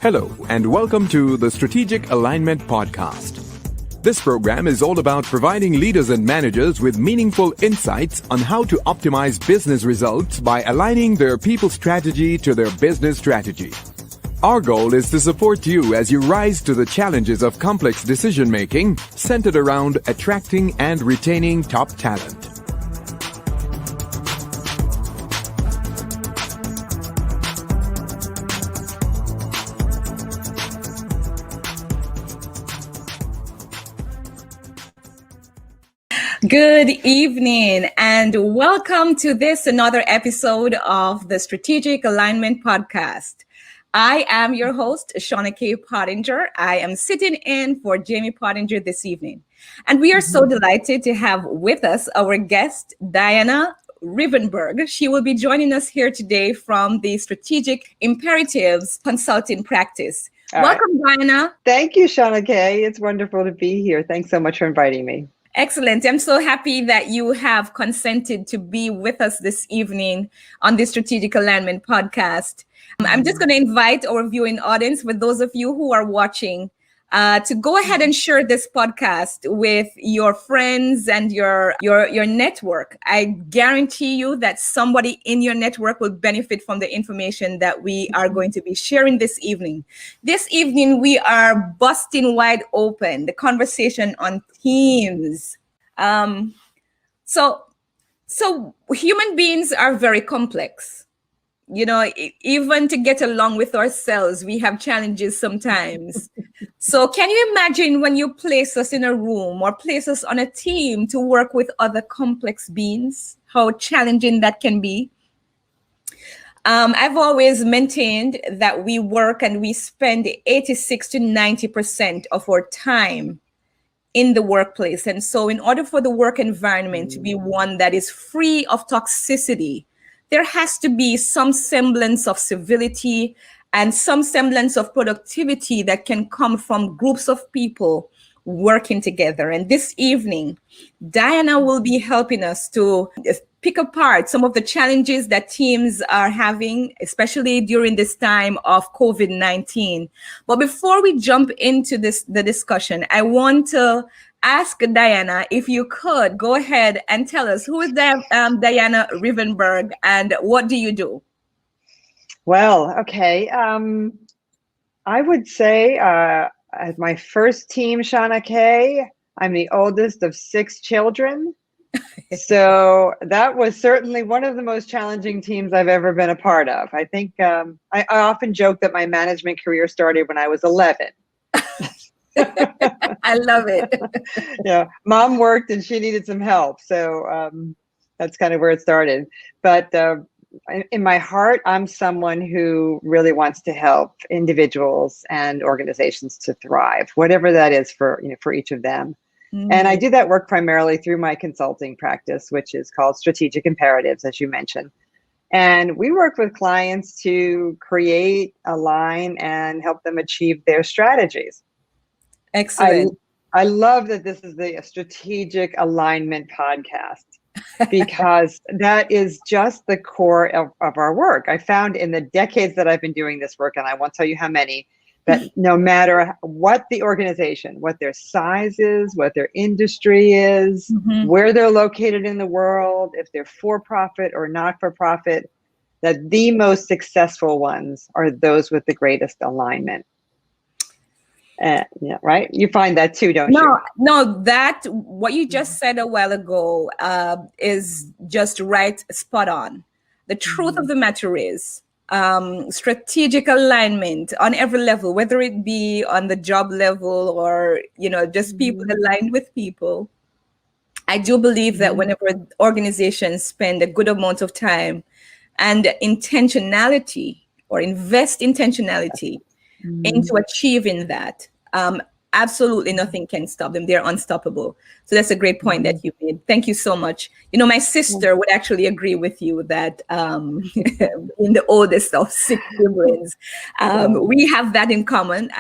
Hello, and welcome to the Strategic Alignment Podcast. This program is all about providing leaders and managers with meaningful insights on how to optimize business results by aligning their people strategy to their business strategy. Our goal is to support you as you rise to the challenges of complex decision-making centered around attracting and retaining top talent. Good evening and welcome to another episode of the Strategic Alignment Podcast. I am your host, Shauna K. Pottinger. I am sitting in for Jamie Pottinger this evening. And we are so delighted to have with us our guest, Diana Rivenburgh. She will be joining us here today from the Strategic Imperatives Consulting Practice. Welcome, Diana. Thank you, Shauna K. It's wonderful to be here. Thanks so much for inviting me. Excellent. I'm so happy that you have consented to be with us this evening on the Strategic Alignment Podcast. I'm just going to invite our viewing audience, for those of you who are watching, to go ahead and share this podcast with your friends and your network. I guarantee you that somebody in your network will benefit from the information that we are going to be sharing this evening. This evening, we are busting wide open the conversation on teams. So human beings are very complex. You know, even to get along with ourselves, we have challenges sometimes. So can you imagine when you place us in a room or place us on a team to work with other complex beings, how challenging that can be? I've always maintained that we work and we spend 86 to 90% of our time in the workplace. And so in order for the work environment to be one that is free of toxicity, there has to be some semblance of civility and some semblance of productivity that can come from groups of people working together. And this evening, Diana will be helping us to pick apart some of the challenges that teams are having, especially during this time of COVID-19. But before we jump into the discussion, I want to ask Diana if you could go ahead and tell us who is Diana Rivenburgh and what do you do? Well, okay. I would say as my first team, Shauna K., I'm the oldest of 6 children. So that was certainly one of the most challenging teams I've ever been a part of. I think I often joke that my management career started when I was 11. I love it. Yeah, mom worked and she needed some help. So that's kind of where it started. But in my heart, I'm someone who really wants to help individuals and organizations to thrive, whatever that is for each of them. And I do that work primarily through my consulting practice, which is called Strategic Imperatives, as you mentioned. And we work with clients to create, align, and help them achieve their strategies. Excellent. I love that this is the Strategic Alignment Podcast because that is just the core of our work. I found in the decades that I've been doing this work, and I won't tell you how many, that no matter what the organization, what their size is, what their industry is, where they're located in the world, if they're for-profit or not-for-profit, that the most successful ones are those with the greatest alignment. Yeah, right. You find that too, don't you? No, that what you just said a while ago is just right, spot on. The truth of the matter is strategic alignment on every level, whether it be on the job level or, just people aligned with people. I do believe that whenever organizations spend a good amount of time and intentionality or invest intentionality into achieving that, absolutely nothing can stop them. They're unstoppable. So that's a great point that you made. Thank you so much. My sister would actually agree with you that in the oldest of 6 siblings, we have that in common.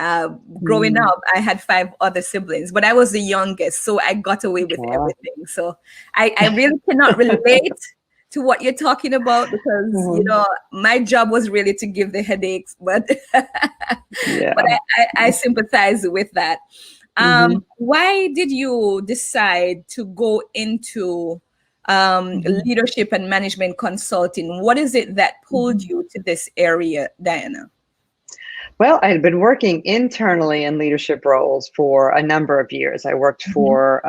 Growing up, I had 5 other siblings, but I was the youngest, so I got away with everything. So I really cannot relate to what you're talking about, because my job was really to give the headaches, but but I sympathize with that. Why did you decide to go into leadership and management consulting? What is it that pulled you to this area, Diana? Well, I had been working internally in leadership roles for a number of years. I worked for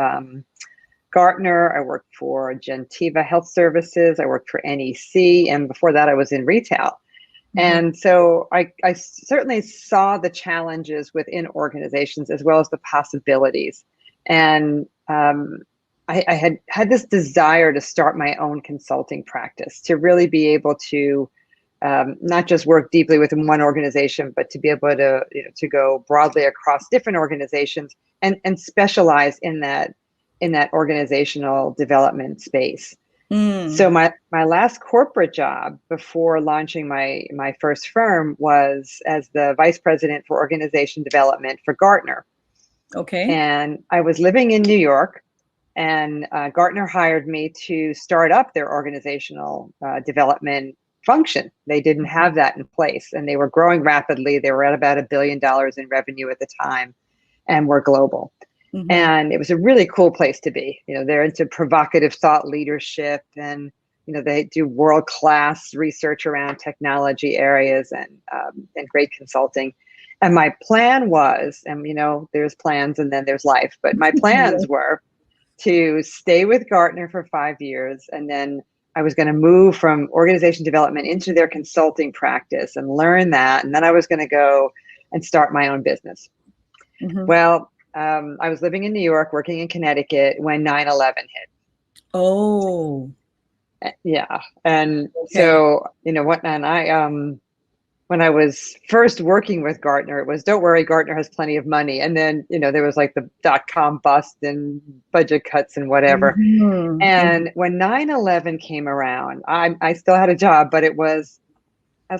Gartner, I worked for Gentiva Health Services, I worked for NEC, and before that I was in retail. And so I certainly saw the challenges within organizations as well as the possibilities. And I had this desire to start my own consulting practice, to really be able to not just work deeply within one organization, but to be able to go broadly across different organizations and specialize in that organizational development space. So my last corporate job before launching my first firm was as the vice president for organization development for Gartner. Okay. And I was living in New York, and Gartner hired me to start up their organizational development function. They didn't have that in place, and they were growing rapidly. They were at about $1 billion in revenue at the time, and were global. And it was a really cool place to be. They're into provocative thought leadership, and they do world-class research around technology areas and great consulting. And my plan was, and there's plans and then there's life, but my plans were to stay with Gartner for 5 years, and then I was going to move from organization development into their consulting practice and learn that, and then I was going to go and start my own business. Well, I was living in New York, working in Connecticut when 9/11 hit. Oh, yeah. And so, when I was first working with Gartner, it was, don't worry, Gartner has plenty of money. And then, there was like the .com bust and budget cuts and whatever. And when 9/11 came around, I still had a job, but I was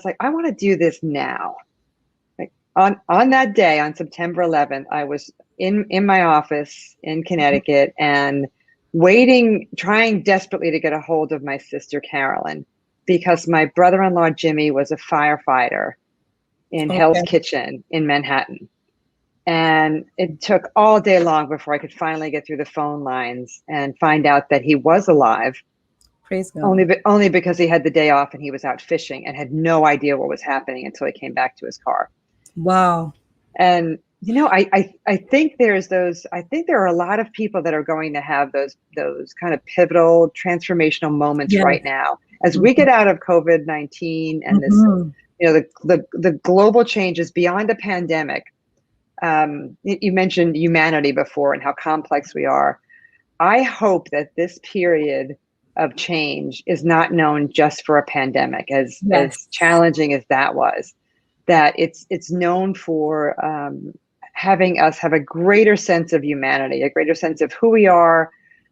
like, I want to do this now. On that day, on September 11th, I was in my office in Connecticut and trying desperately to get a hold of my sister Carolyn, because my brother-in-law Jimmy was a firefighter in Hell's Kitchen in Manhattan. And it took all day long before I could finally get through the phone lines and find out that he was alive. Praise God. Only because he had the day off and he was out fishing and had no idea what was happening until he came back to his car. Wow. And I think there are a lot of people that are going to have those kind of pivotal transformational moments right now as we get out of COVID-19 and this the global changes beyond a pandemic. You mentioned humanity before and how complex we are. I hope that this period of change is not known just for a pandemic, as challenging as that was. That it's known for having us have a greater sense of humanity, a greater sense of who we are,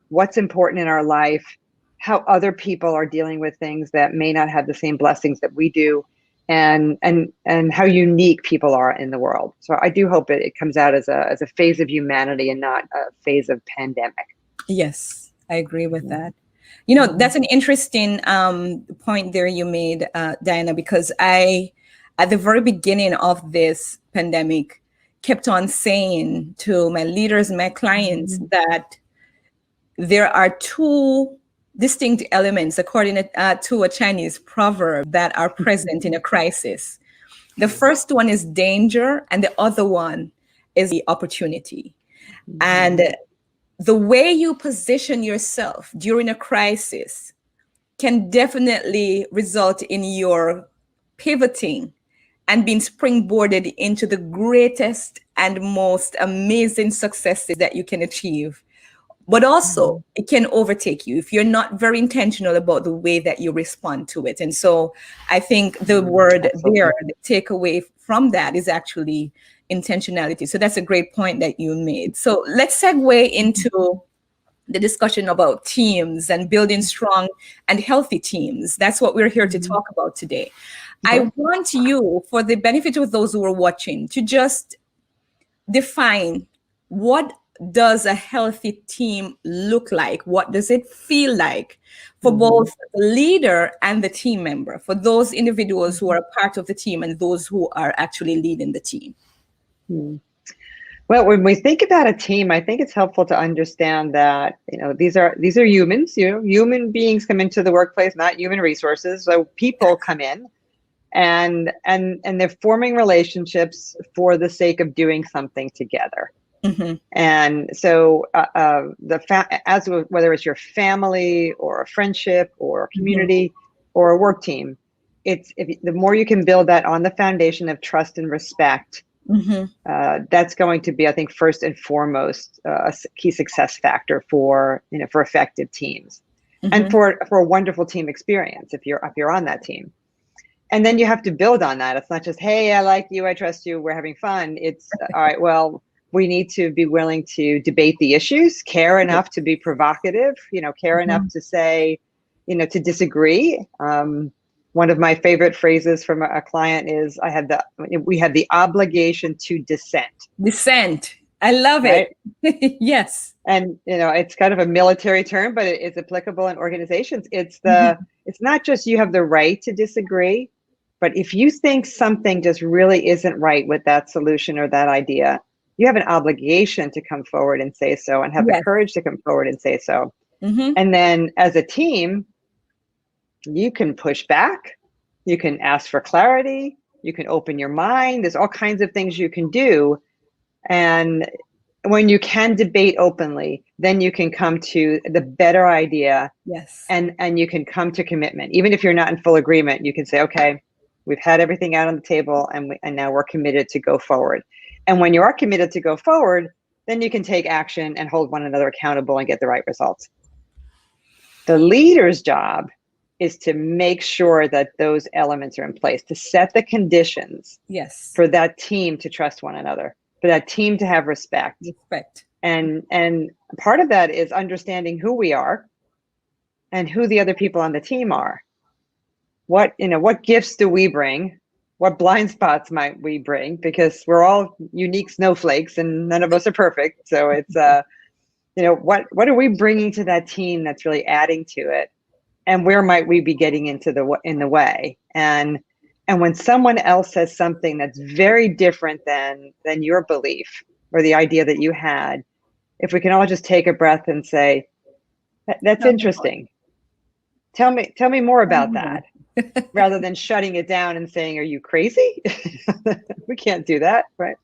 what's important in our life, how other people are dealing with things that may not have the same blessings that we do, and how unique people are in the world. So I do hope it comes out as a phase of humanity and not a phase of pandemic. Yes, I agree with that. That's an interesting point there you made, Diana, because at the very beginning of this pandemic, kept on saying to my leaders, my clients, that there are two distinct elements, according to a Chinese proverb, that are present in a crisis. The first one is danger, and the other one is the opportunity. And the way you position yourself during a crisis can definitely result in your pivoting and being springboarded into the greatest and most amazing successes that you can achieve. But also, it can overtake you if you're not very intentional about the way that you respond to it. And so I think the word there, the takeaway from that is actually intentionality. So that's a great point that you made. So let's segue into the discussion about teams and building strong and healthy teams. That's what we're here to talk about today. I want you, for the benefit of those who are watching, to just define what does a healthy team look like? What does it feel like for both the leader and the team member, for those individuals who are part of the team and those who are actually leading the team? Well, when we think about a team, I think it's helpful to understand that, these are humans. Human beings come into the workplace, not human resources. So people come in, and they're forming relationships for the sake of doing something together. And so whether it's your family or a friendship or a community or a work team, the more you can build that on the foundation of trust and respect, that's going to be, I think, first and foremost, a key success factor for effective teams and for a wonderful team experience if you're on that team. And then you have to build on that. It's not just, hey, I like you, I trust you, we're having fun. It's all right, well, we need to be willing to debate the issues, care enough to be provocative, care enough to say, to disagree. One of my favorite phrases from a client is, we have the obligation to dissent. Dissent. I love it. Yes. And, it's kind of a military term, but it's applicable in organizations. It's not just you have the right to disagree, but if you think something just really isn't right with that solution or that idea, you have an obligation to come forward and say so, and have the courage to come forward and say so. And then as a team, you can push back, you can ask for clarity, you can open your mind. There's all kinds of things you can do. And when you can debate openly, then you can come to the better idea. Yes. And you can come to commitment. Even if you're not in full agreement, you can say, okay, we've had everything out on the table, and now we're committed to go forward. And when you are committed to go forward, then you can take action and hold one another accountable and get the right results. The leader's job is to make sure that those elements are in place, to set the conditions for that team to trust one another, for that team to have respect. And part of that is understanding who we are and who the other people on the team are. What gifts do we bring? What blind spots might we bring? Because we're all unique snowflakes and none of us are perfect. So it's, what are we bringing to that team that's really adding to it? And where might we be getting in the way? And when someone else says something that's very different than your belief or the idea that you had, if we can all just take a breath and say, that's interesting. Tell me more about that. Rather than shutting it down and saying, are you crazy? We can't do that, right?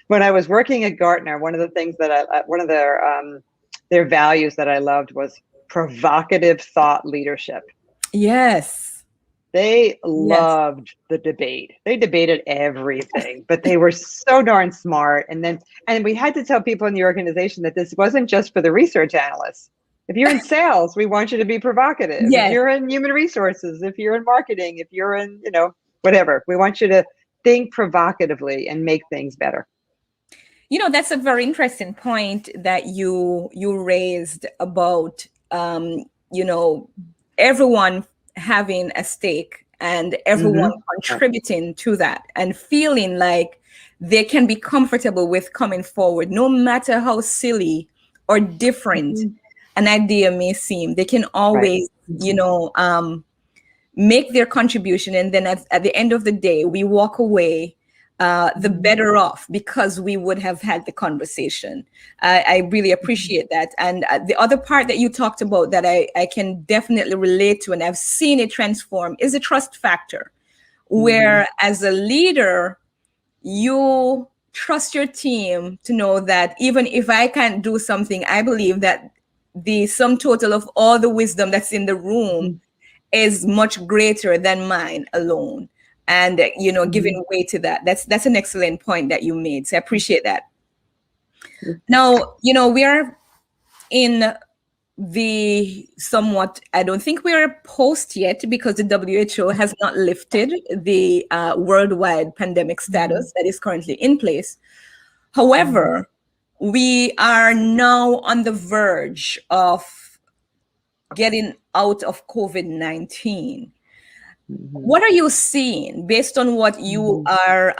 When I was working at Gartner, one of the things that one of their values that I loved was provocative thought leadership. Yes. They loved the debate. They debated everything, but they were so darn smart. And we had to tell people in the organization that this wasn't just for the research analysts. If you're in sales, we want you to be provocative. Yes. If you're in human resources, if you're in marketing, if you're in, whatever, we want you to think provocatively and make things better. That's a very interesting point that you raised about, everyone having a stake and everyone contributing to that and feeling like they can be comfortable with coming forward, no matter how silly or different an idea may seem. They can always, make their contribution. And then at the end of the day, we walk away the better off because we would have had the conversation. I really appreciate that. And the other part that you talked about that I can definitely relate to, and I've seen it transform, is the trust factor, where as a leader, you trust your team to know that even if I can't do something, I believe that the sum total of all the wisdom that's in the room is much greater than mine alone. And, giving way to that. That's an excellent point that you made. So I appreciate that. Now, we are in the somewhat, I don't think we're post yet because the WHO has not lifted the worldwide pandemic status that is currently in place. However, we are now on the verge of getting out of COVID-19. What are you seeing based on what you are,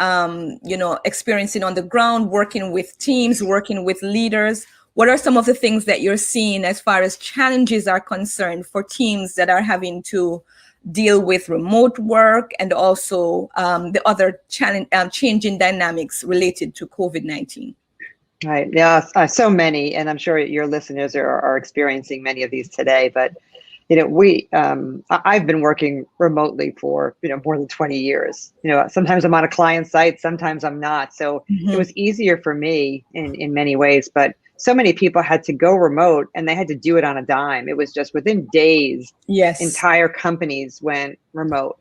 experiencing on the ground, working with teams, working with leaders? What are some of the things that you're seeing as far as challenges are concerned for teams that are having to deal with remote work and also the other changing dynamics related to COVID-19? Right. Yeah. So many, and I'm sure your listeners are experiencing many of these today. But I've been working remotely for more than 20 years. Sometimes I'm on a client site, sometimes I'm not. So it was easier for me in many ways. But so many people had to go remote, and they had to do it on a dime. It was just within days. Yes. Entire companies went remote.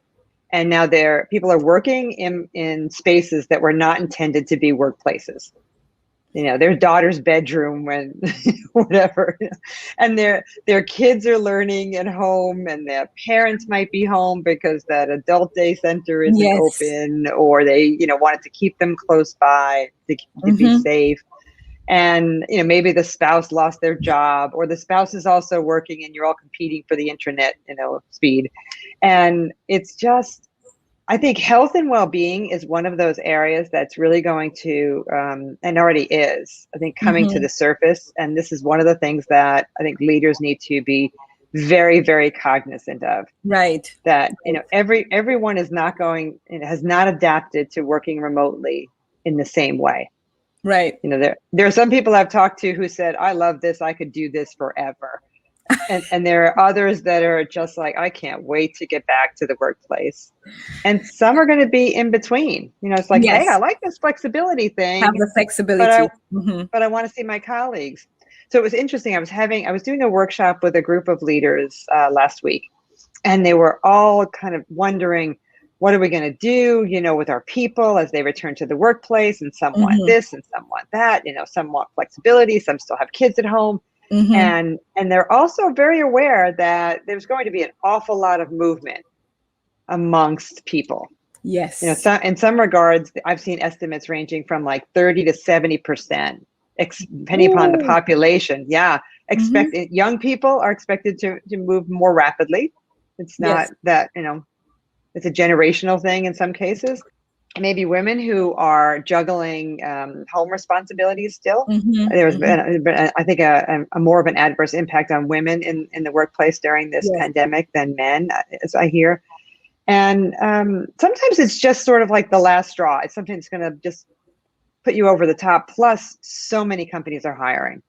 And now people are working in spaces that were not intended to be workplaces. Their daughter's bedroom, when whatever, and their kids are learning at home, and their parents might be home because that adult day center isn't open, or they wanted to keep them close by to be safe. And maybe the spouse lost their job, or the spouse is also working, and you're all competing for the internet speed. And it's just, I think health and well-being is one of those areas that's really going to, and already is, I think, coming to the surface. And this is one of the things that I think leaders need to be very, very cognizant of. Right. That, everyone is not has not adapted to working remotely in the same way. Right. There are some people I've talked to who said, I love this, I could do this forever. And there are others that are just like, I can't wait to get back to the workplace. And some are going to be in between. It's like, hey, I like this flexibility thing. Have the flexibility. But I want to see my colleagues. So it was interesting. I was doing a workshop with a group of leaders last week, and they were all kind of wondering, what are we going to do, with our people as they return to the workplace? And some want this and some want that, some want flexibility, some still have kids at home. And they're also very aware that there's going to be an awful lot of movement amongst people. Yes. In some regards, I've seen estimates ranging from like 30 to 70%, depending upon the population. Yeah. Young people are expected to move more rapidly. It's not that, it's a generational thing in some cases. Maybe women who are juggling home responsibilities still. There's been, I think, a more of an adverse impact on women in the workplace during this pandemic than men, as I hear. And sometimes it's just sort of like the last straw. It's something that's going to just put you over the top. Plus, so many companies are hiring.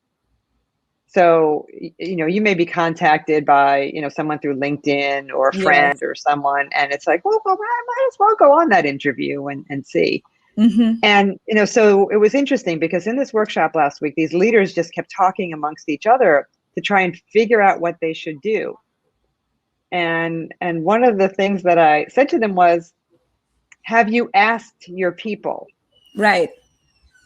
So, you may be contacted by, someone through LinkedIn or a friend or someone, and it's like, well, I might as well go on that interview and see. And, so it was interesting because in this workshop last week, these leaders just kept talking amongst each other to try and figure out what they should do. And one of the things that I said to them was, have you asked your people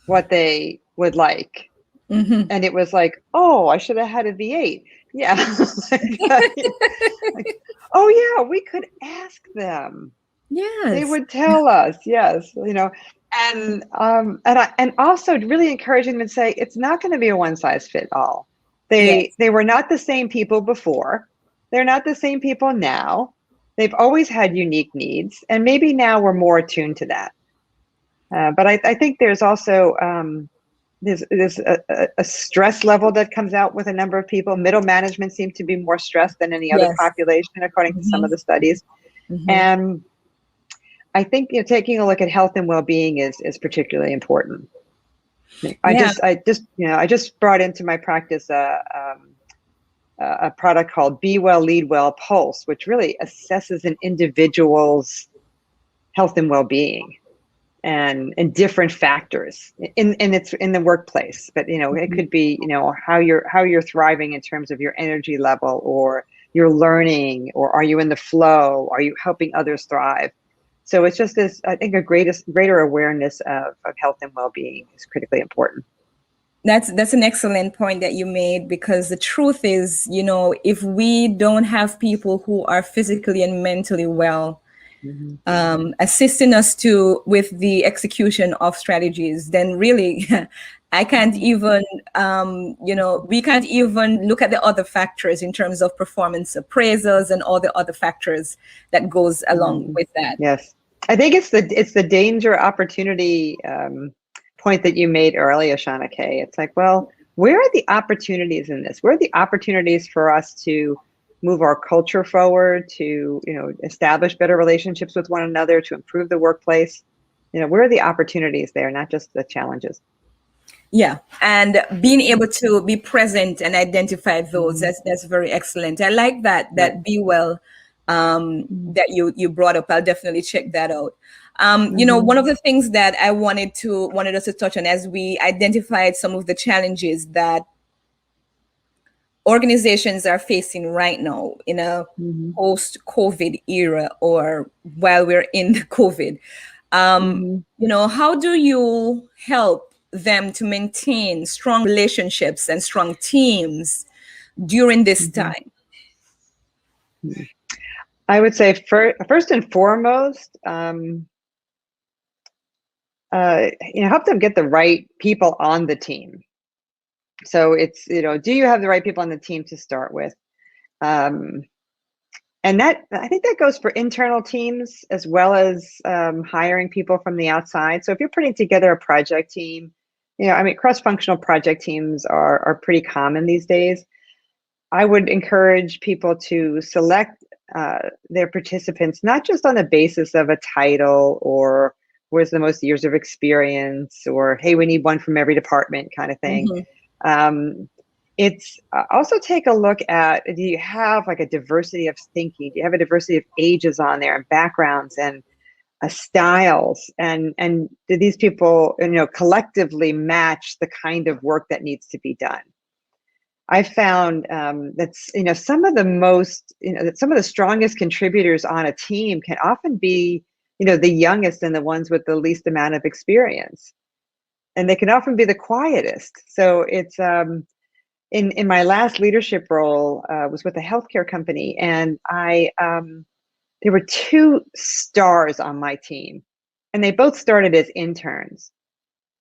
what they would like? And it was like, oh, I should have had a V8. Yeah. Oh yeah, we could ask them. Yes. They would tell us. Yes. And also really encouraging them to say, it's not going to be a one size fit all. They were not the same people before. They're not the same people now. They've always had unique needs, and maybe now we're more attuned to that. But I think there's also, there's a stress level that comes out with a number of people. Middle management seems to be more stressed than any other population, according to some of the studies. And I think taking a look at health and well-being is particularly important. I just brought into my practice a product called Be Well, Lead Well Pulse, which really assesses an individual's health and well-being. And different factors it's in the workplace, but it could be how you're thriving in terms of your energy level, or you're learning, or are you in the flow? Are you helping others thrive? So it's just this, I think, greater awareness of health and well-being is critically important. That's an excellent point that you made, because the truth is, if we don't have people who are physically and mentally well, assisting us with the execution of strategies, then really, I can't even, we can't even look at the other factors in terms of performance appraisals and all the other factors that goes along with that. Yes, I think it's the danger opportunity point that you made earlier, Shauna Kay. It's like, well, where are the opportunities in this? Where are the opportunities for us to move our culture forward, to establish better relationships with one another, to improve the workplace? Where are the opportunities there, not just the challenges? Yeah, and being able to be present and identify those, that's very excellent. I like that Be Well that you brought up. I'll definitely check that out. One of the things that I wanted us to touch on as we identified some of the challenges that organizations are facing right now in a post-COVID era, or while we're in the COVID, how do you help them to maintain strong relationships and strong teams during this time? I would say first and foremost, help them get the right people on the team. So it's, do you have the right people on the team to start with? And I think that goes for internal teams as well as hiring people from the outside. So if you're putting together a project team, cross-functional project teams are pretty common these days. I would encourage people to select their participants, not just on the basis of a title or where's the most years of experience, or, hey, we need one from every department kind of thing. It's also take a look at, do you have like a diversity of thinking? Do you have a diversity of ages on there and backgrounds and styles? And do these people, collectively match the kind of work that needs to be done? I found that's, some of the strongest contributors on a team can often be, the youngest and the ones with the least amount of experience. And they can often be the quietest. So it's, in my last leadership role was with a healthcare company, and there were 2 stars on my team, and they both started as interns.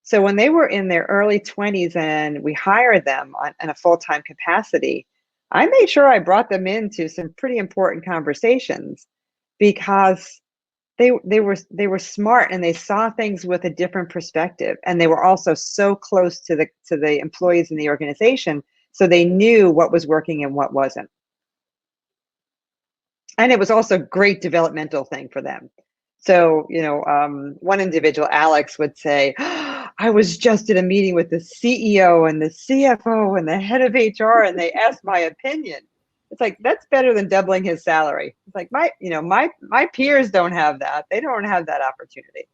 So when they were in their early 20s and we hired them in a full-time capacity, I made sure I brought them into some pretty important conversations, because they were smart and they saw things with a different perspective, and they were also so close to the employees in the organization, so they knew what was working and what wasn't. And it was also a great developmental thing for them. So, one individual, Alex, would say, I was just at a meeting with the CEO and the CFO and the head of HR, and they asked my opinion. It's like, that's better than doubling his salary. It's like, my peers don't have that. They don't have that opportunity.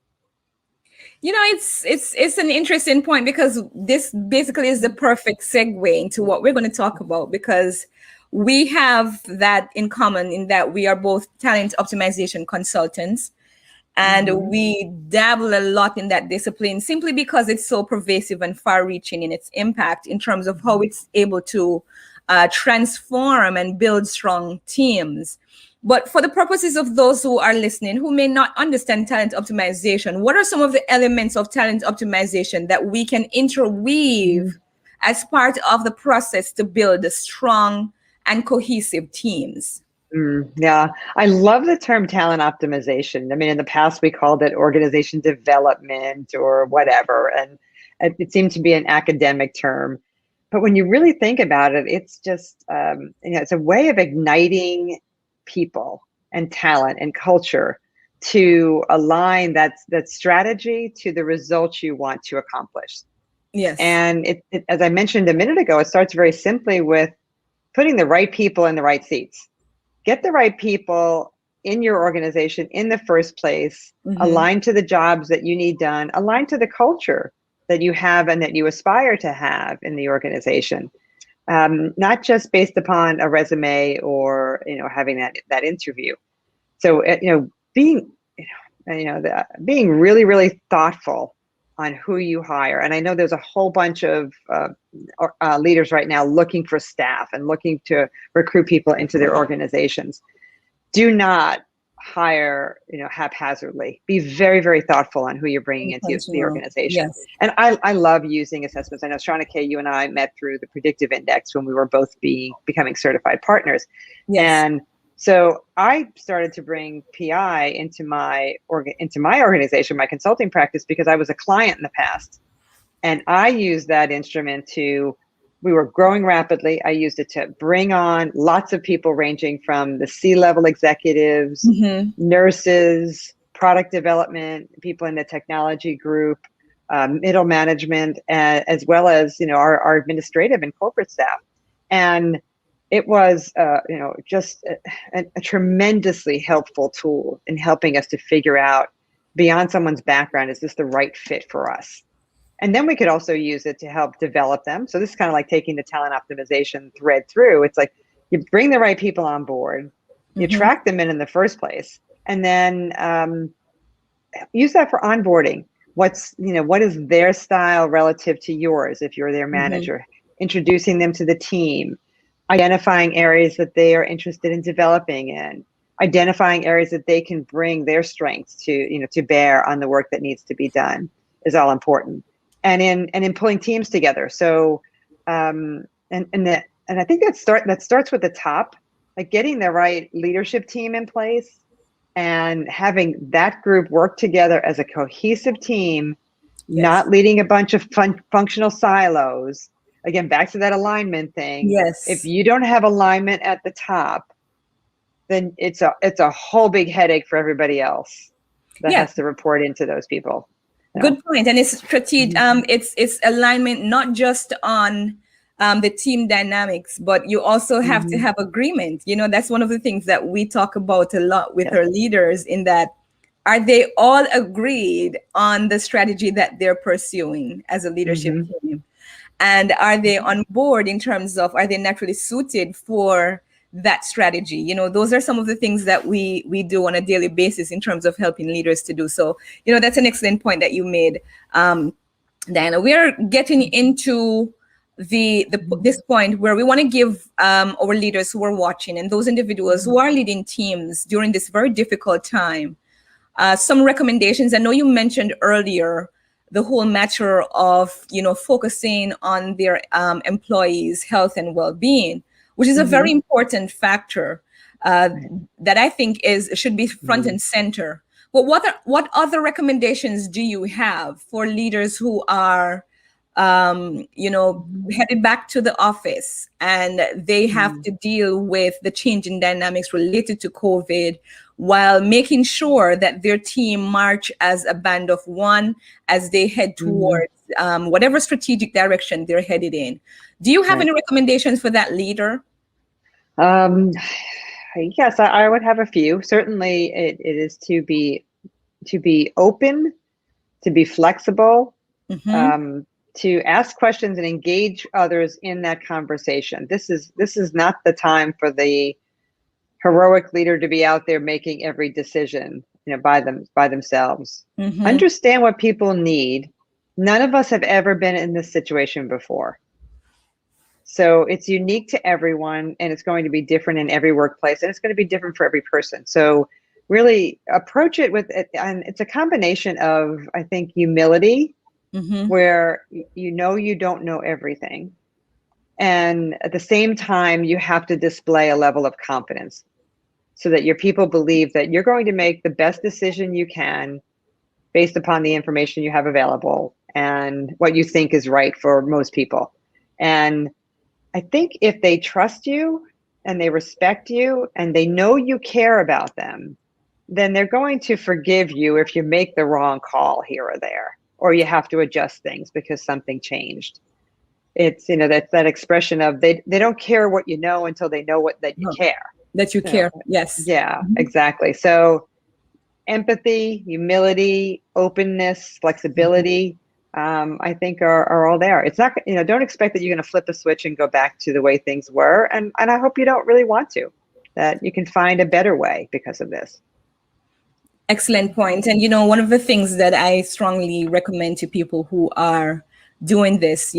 It's an interesting point, because this basically is the perfect segue into what we're going to talk about, because we have that in common in that we are both talent optimization consultants, and we dabble a lot in that discipline simply because it's so pervasive and far-reaching in its impact in terms of how it's able to transform and build strong teams. But for the purposes of those who are listening who may not understand talent optimization, what are some of the elements of talent optimization that we can interweave as part of the process to build strong and cohesive teams? Yeah, I love the term talent optimization. I mean, in the past, we called it organization development or whatever, and it seemed to be an academic term. But when you really think about it, it's just, it's a way of igniting people and talent and culture to align that strategy to the results you want to accomplish. Yes. And it, as I mentioned a minute ago, it starts very simply with putting the right people in the right seats. Get the right people in your organization in the first place, aligned to the jobs that you need done, aligned to the culture that you have and that you aspire to have in the organization. Not just based upon a resume or, having that interview. So, being really, really thoughtful on who you hire. And I know there's a whole bunch of leaders right now looking for staff and looking to recruit people into their organizations. Do not hire, haphazardly. Be very, very thoughtful on who you're bringing into the organization. Yes. And I love using assessments. I know, Shauna Kay, you and I met through the Predictive Index when we were both becoming certified partners. Yes. And so I started to bring PI into my organization, my consulting practice, because I was a client in the past. And I used that instrument we were growing rapidly. I used it to bring on lots of people ranging from the C-level executives, nurses, product development, people in the technology group, middle management, as well as, our administrative and corporate staff. And it was, just a tremendously helpful tool in helping us to figure out, beyond someone's background, is this the right fit for us? And then we could also use it to help develop them. So this is kind of like taking the talent optimization thread through. It's like you bring the right people on board, you attract them in the first place, and then use that for onboarding. What is their style relative to yours if you're their manager? Introducing them to the team, identifying areas that they are interested in developing in, identifying areas that they can bring their strengths to bear on the work that needs to be done is all important. And in pulling teams together. So, and I think that starts with the top, like getting the right leadership team in place and having that group work together as a cohesive team, not leading a bunch of functional silos. Again, back to that alignment thing. Yes. If you don't have alignment at the top, then it's a whole big headache for everybody else that has to report into those people. Good point. And it's strategic. It's alignment not just on the team dynamics, but you also have to have agreement. That's one of the things that we talk about a lot with our leaders, in that, are they all agreed on the strategy that they're pursuing as a leadership team? And are they on board in terms of, are they naturally suited for that strategy? Those are some of the things that we do on a daily basis in terms of helping leaders to do so. That's an excellent point that you made, Diana. We are getting into this point where we want to give our leaders who are watching, and those individuals who are leading teams during this very difficult time, some recommendations. I know you mentioned earlier the whole matter of focusing on their employees' health and well-being, which is a very important factor that I think should be front and center. But what other recommendations do you have for leaders who are, headed back to the office and they have to deal with the changing dynamics related to COVID, while making sure that their team march as a band of one as they head towards whatever strategic direction they're headed in? Do you have any recommendations for that leader? Yes, I would have a few. Certainly, it is to be open, to be flexible, to ask questions and engage others in that conversation. This is not the time for the heroic leader to be out there making every decision, by themselves. Understand what people need. None of us have ever been in this situation before. So it's unique to everyone, and it's going to be different in every workplace, and it's going to be different for every person. So really approach it with it, and it's a combination of, I think, humility, where you don't know everything. And at the same time, you have to display a level of confidence so that your people believe that you're going to make the best decision you can based upon the information you have available and what you think is right for most people. And I think if they trust you and they respect you and they know you care about them, then they're going to forgive you if you make the wrong call here or there, or you have to adjust things because something changed. It's, that's that expression of they don't care what you know until they know that you care. That you care. Yes. Yeah, exactly. So empathy, humility, openness, flexibility, I think are all there. It's not, don't expect that you're going to flip a switch and go back to the way things were. And I hope you don't really want to, that you can find a better way because of this. Excellent point. And, one of the things that I strongly recommend to people who are doing this,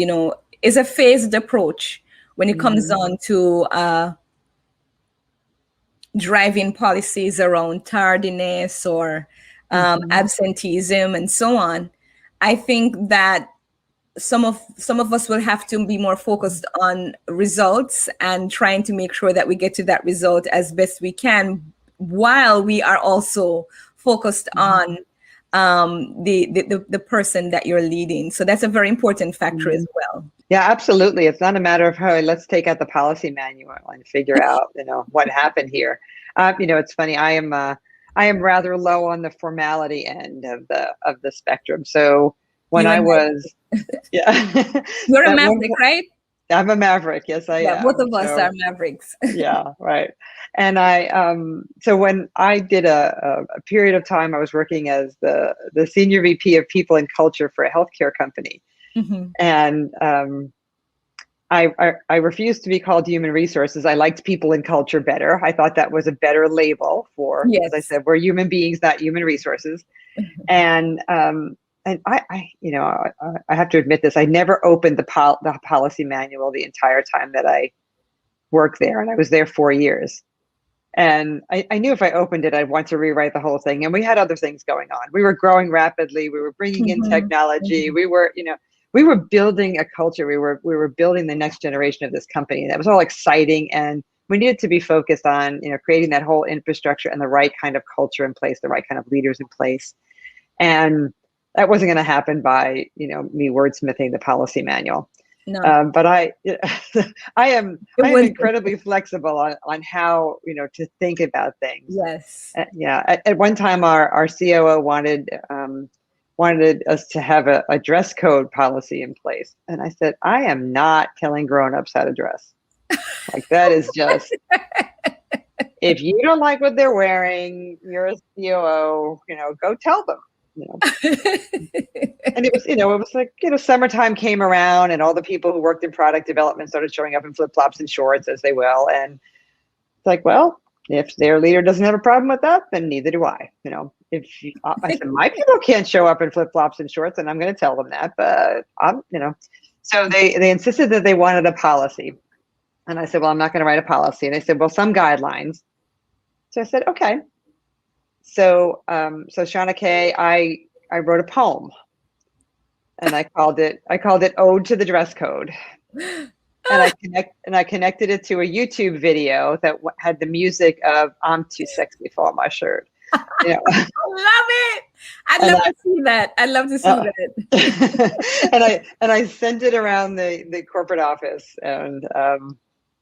is a phased approach when it comes on to driving policies around tardiness or absenteeism and so on, I think that some of us will have to be more focused on results and trying to make sure that we get to that result as best we can, while we are also focused on the person that you're leading. So that's a very important factor as well. Yeah, absolutely. It's not a matter of, hey, let's take out the policy manual and figure out, what happened here. It's funny. I am rather low on the formality end of the spectrum. So when I was, yeah, you're a maverick, right? I'm a maverick. Yes, I am. Both of us are mavericks. Yeah, right. And so when I did a period of time, I was working as the senior VP of People and Culture for a healthcare company. And I refused to be called human resources. I liked people and culture better. I thought that was a better label for, as I said, we're human beings, not human resources. And I have to admit this, I never opened the policy manual the entire time that I worked there. And I was there 4 years. And I knew if I opened it, I'd want to rewrite the whole thing. And we had other things going on. We were growing rapidly. We were bringing in technology. We were building a culture. We were building the next generation of this company. And that was all exciting. And we needed to be focused on, creating that whole infrastructure and the right kind of culture in place, the right kind of leaders in place. And that wasn't going to happen by, me wordsmithing the policy manual. No. But I am incredibly flexible on how, to think about things. Yes. At one time, our COO wanted us to have a dress code policy in place. And I said, I am not telling grownups how to dress. Like, that is just, if you don't like what they're wearing, you're a COO, go tell them. And it was like, summertime came around and all the people who worked in product development started showing up in flip-flops and shorts, as they will. And it's like, well, if their leader doesn't have a problem with that, then neither do I. I said, my people can't show up in flip-flops and shorts, and I'm going to tell them that, but so they insisted that they wanted a policy. And I said, well, I'm not going to write a policy. And they said, well, some guidelines. So I said, okay. So Shauna Kay, I wrote a poem, and I called it Ode to the Dress Code. And I connected it to a YouTube video that had the music of "I'm Too Sexy for My Shirt." I love it. I'd love to see that. And I sent it around the corporate office, and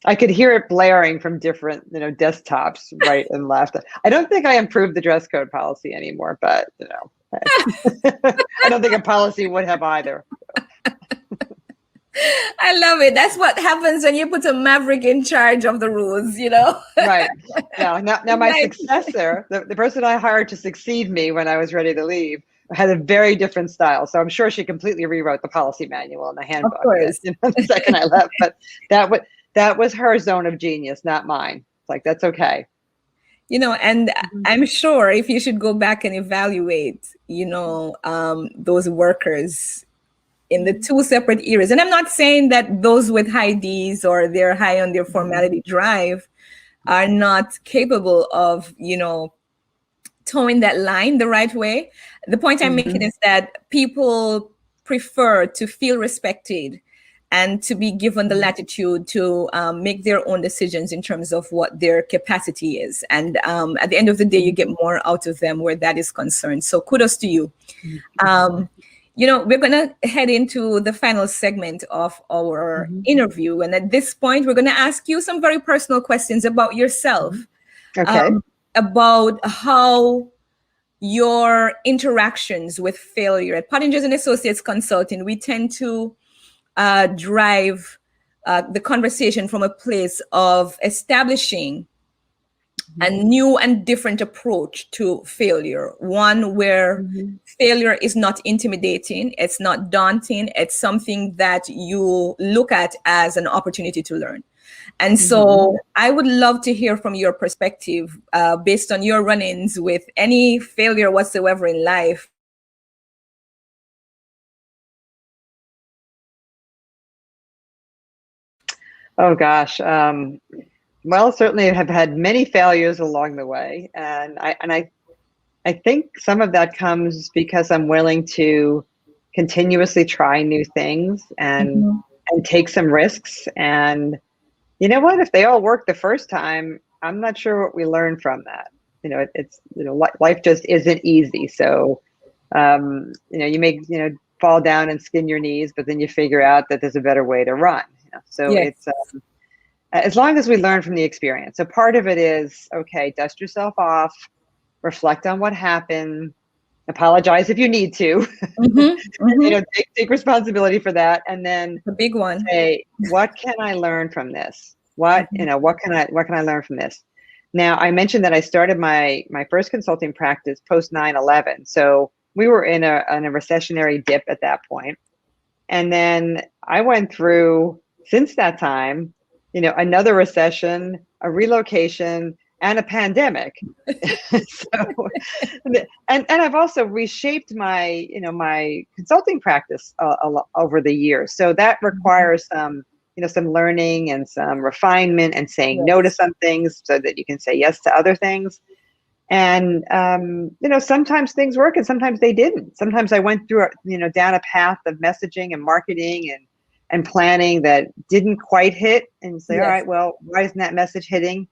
I could hear it blaring from different, desktops right and left. I don't think I improved the dress code policy anymore, but I don't think a policy would have either. I love it. That's what happens when you put a maverick in charge of the rules, Right. Yeah. Now my successor, the person I hired to succeed me when I was ready to leave, had a very different style. So I'm sure she completely rewrote the policy manual and the handbook. Of course. The second I left, but that was her zone of genius, not mine. It's like, that's okay. And I'm sure if you should go back and evaluate, those workers in the two separate eras. And I'm not saying that those with high Ds or they're high on their formality drive are not capable of, towing that line the right way. The point I'm making is that people prefer to feel respected and to be given the latitude to make their own decisions in terms of what their capacity is. And at the end of the day, you get more out of them where that is concerned. So kudos to you. We're going to head into the final segment of our interview. And at this point, we're going to ask you some very personal questions about yourself. Okay. About how your interactions with failure. At Pottingers and Associates Consulting, we tend to drive the conversation from a place of establishing a new and different approach to failure, one where failure is not intimidating, it's not daunting, it's something that you look at as an opportunity to learn. And so I would love to hear from your perspective, based on your run-ins with any failure whatsoever in life. Oh gosh. Well, certainly have had many failures along the way, and I think some of that comes because I'm willing to continuously try new things and take some risks. And you know what? If they all work the first time, I'm not sure what we learn from that. It's life just isn't easy. So you may fall down and skin your knees, but then you figure out that there's a better way to run. So Yes. it's as long as we learn from the experience. So part of it is, okay, dust yourself off, reflect on what happened, apologize if you need to, take responsibility for that, and then The big one. say, what can I learn from this? What can I learn from this? Now, I mentioned that I started my first consulting practice post 9/11. So we were in a recessionary dip at that point. And then I went through, since that time, another recession, a relocation, and a pandemic. So, and I've also reshaped my, my consulting practice over the years. So that requires some learning and some refinement and saying no to some things so that you can say yes to other things. And, sometimes things work and sometimes they didn't. Sometimes I went through, down a path of messaging and marketing and planning that didn't quite hit, and say, all right, well, why isn't that message hitting?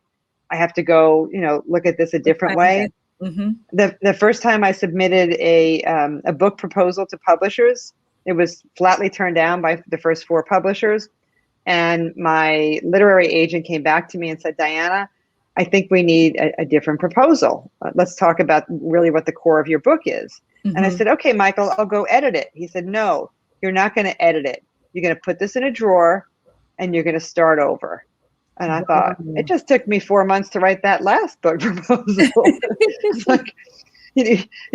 I have to go, look at this a different way. The first time I submitted a book proposal to publishers, it was flatly turned down by the first 4 publishers. And my literary agent came back to me and said, Diana, I think we need a different proposal. Let's talk about really what the core of your book is. And I said, okay, Michael, I'll go edit it. He said, no, you're not going to edit it. You're going to put this in a drawer and you're going to start over. And I thought, it just took me 4 months to write that last book proposal. It's like,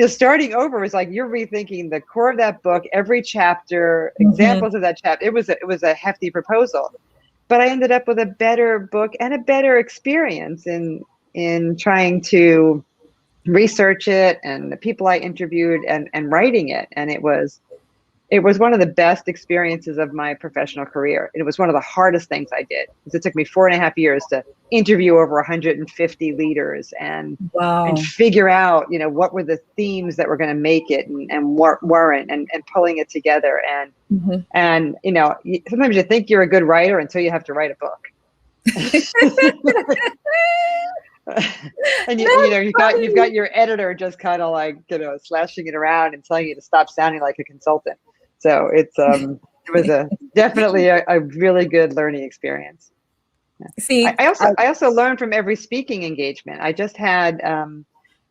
starting over is like you're rethinking the core of that book, every chapter, examples of that chapter. It was a hefty proposal, but I ended up with a better book and a better experience in trying to research it and the people I interviewed and writing it. And it was one of the best experiences of my professional career. It was one of the hardest things I did, because it took me 4.5 years to interview over 150 leaders and figure out, what were the themes that were going to make it and what weren't, and pulling it together. And sometimes you think you're a good writer until you have to write a book. And you've got your editor just kind of like slashing it around and telling you to stop sounding like a consultant. So it was definitely a really good learning experience. See, I also learned from every speaking engagement. I just had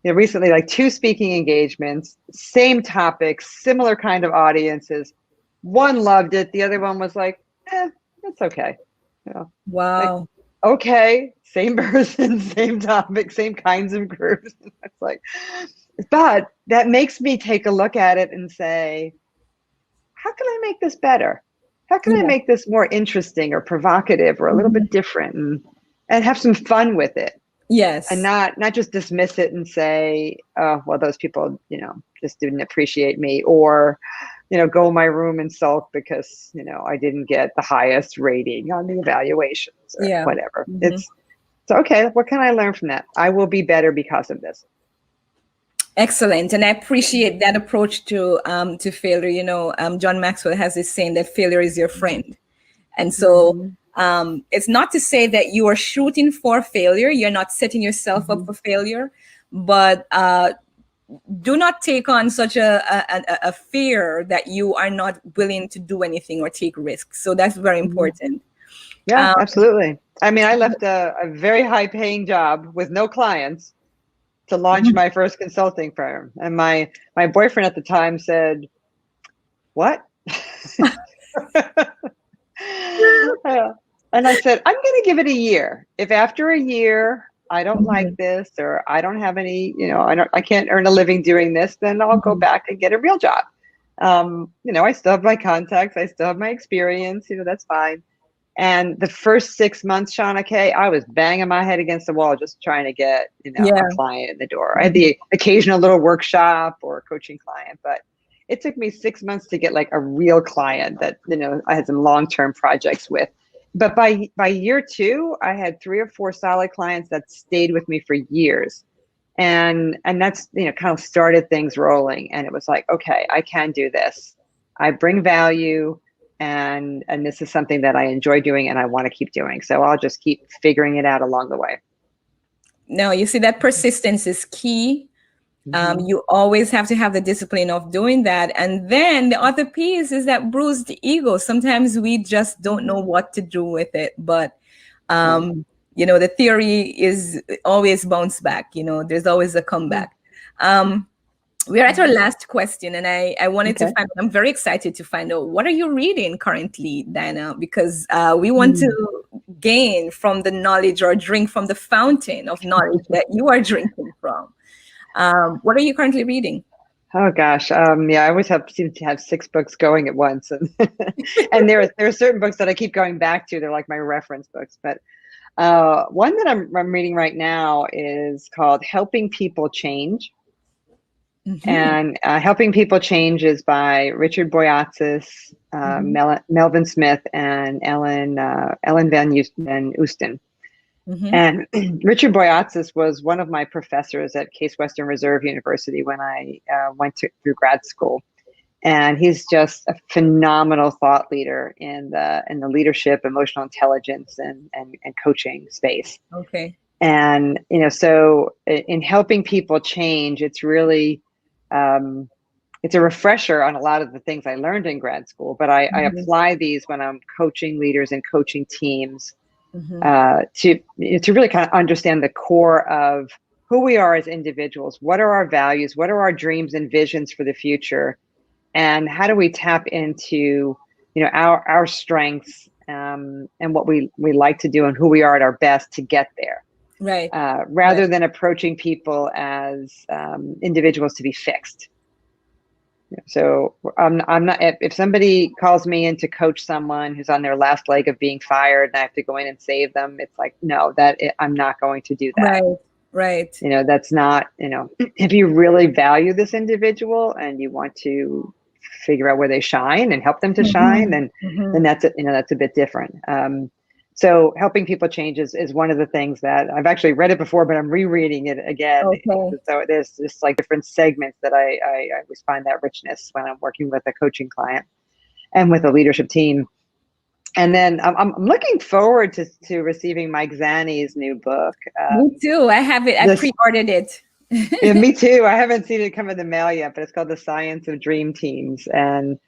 recently like 2 speaking engagements, same topics, similar kind of audiences. One loved it, the other one was like, it's okay. Wow. Like, okay, same person, same topic, same kinds of groups. It's like, but that makes me take a look at it and say, how can I make this better? How can I make this more interesting or provocative or a little bit different, and have some fun with it? Yes. And not just dismiss it and say, oh, well, those people, just didn't appreciate me, or, go in my room and sulk because, I didn't get the highest rating on the evaluations or whatever. It's okay. What can I learn from that? I will be better because of this. Excellent. And I appreciate that approach to failure. John Maxwell has this saying that failure is your friend. And so it's not to say that you are shooting for failure. You're not setting yourself up for failure, but do not take on such a fear that you are not willing to do anything or take risks. So that's very important. Yeah, absolutely. I mean, I left a very high paying job with no clients to launch my first consulting firm. And my boyfriend at the time said, what? And I said, I'm going to give it a year. If after a year I don't like this, or I don't have any, I can't earn a living doing this, then I'll go back and get a real job. I still have my contacts. I still have my experience, that's fine. And the first 6 months, Shauna Kay, I was banging my head against the wall just trying to get, a client in the door. I had the occasional little workshop or coaching client, but it took me 6 months to get like a real client that, I had some long-term projects with. but by year 2, I had 3 or 4 solid clients that stayed with me for years. And that's, kind of started things rolling. And it was like, okay, I can do this. I bring value, and this is something that I enjoy doing and I want to keep doing. So I'll just keep figuring it out along the way. No, you see, that persistence is key. You always have to have the discipline of doing that. And then the other piece is that bruised ego. Sometimes we just don't know what to do with it. But, the theory is always bounce back. There's always a comeback. We're at our last question, and I wanted to find, I'm very excited to find out, what are you reading currently, Diana? Because we want to gain from the knowledge, or drink from the fountain of knowledge that you are drinking from. What are you currently reading? Oh gosh, I always seem to have 6 books going at once, and and there are certain books that I keep going back to. They're like my reference books. But one that I'm reading right now is called "Helping People Change," and "Helping People Change" is by Richard Boyatzis, Melvin Smith, and Ellen Van Oosten. And Richard Boyatzis was one of my professors at Case Western Reserve University when I went through grad school, and he's just a phenomenal thought leader in the leadership, emotional intelligence, and coaching space. Okay. And so in helping people change, it's really it's a refresher on a lot of the things I learned in grad school, but I apply these when I'm coaching leaders and coaching teams. To really kind of understand the core of who we are as individuals. What are our values? What are our dreams and visions for the future? And how do we tap into, our strengths and what we like to do and who we are at our best to get there? Right. Rather than approaching people as individuals to be fixed. So I'm not, if somebody calls me in to coach someone who's on their last leg of being fired and I have to go in and save them, it's like, no, I'm not going to do that. Right. That's not, if you really value this individual and you want to figure out where they shine and help them to shine, then that's that's a bit different. So helping people change is one of the things that I've actually read it before, but I'm rereading it again. Okay. So there's just like different segments that I always find that richness when I'm working with a coaching client and with a leadership team. And then I'm looking forward to receiving Mike Zanni's new book. Me too. I have it. I pre-ordered it. Yeah, me too. I haven't seen it come in the mail yet, but it's called The Science of Dream Teams. And,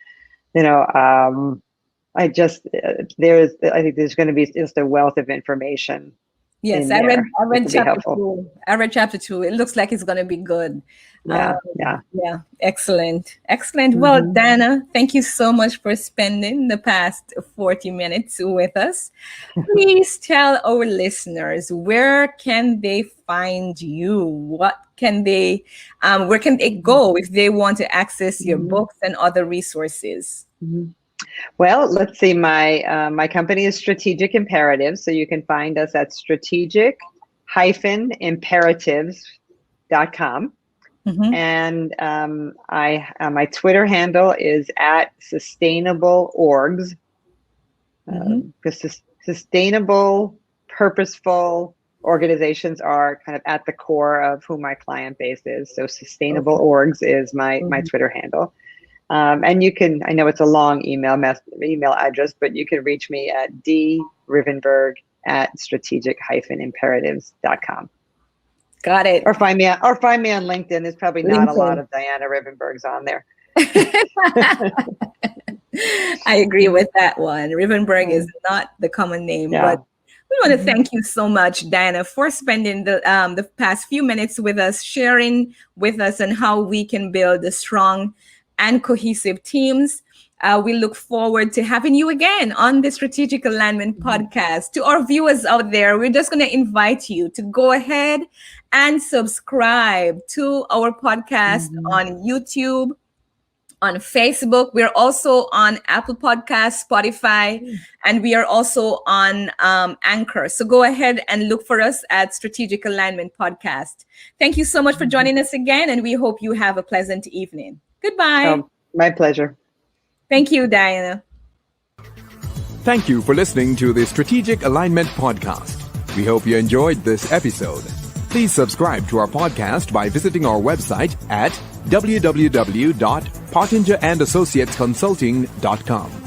I think there's going to be just a wealth of information. Yes, I read chapter 2. I read chapter 2. It looks like it's going to be good. Yeah. Excellent. Well, Dana, thank you so much for spending the past 40 minutes with us. Please tell our listeners, where can they find you? Where can they go if they want to access your books and other resources? Well, let's see. My company is Strategic Imperatives, so you can find us at strategic-imperatives.com. And my Twitter handle is at @sustainableorgs. Because sustainable, purposeful organizations are kind of at the core of who my client base is. So Sustainable Orgs is my Twitter handle. And you can, I know it's a long email address, but you can reach me at drivenberg@strategic-imperatives.com. Got it. Or find me on LinkedIn. There's probably not a lot of Diana Rivenbergs on there. I agree with that one. Rivenburgh is not the common name, but we want to thank you so much, Diana, for spending the past few minutes with us, sharing with us on how we can build a strong and cohesive teams. We look forward to having you again on the Strategic Alignment Podcast. To our viewers out there, we're just going to invite you to go ahead and subscribe to our podcast on YouTube, on Facebook. We're also on Apple Podcasts, Spotify, and we are also on Anchor. So go ahead and look for us at Strategic Alignment Podcast. Thank you so much for joining us again, and we hope you have a pleasant evening. Goodbye. My pleasure. Thank you, Diana. Thank you for listening to the Strategic Alignment Podcast. We hope you enjoyed this episode. Please subscribe to our podcast by visiting our website at www.pottingerandassociatesconsulting.com.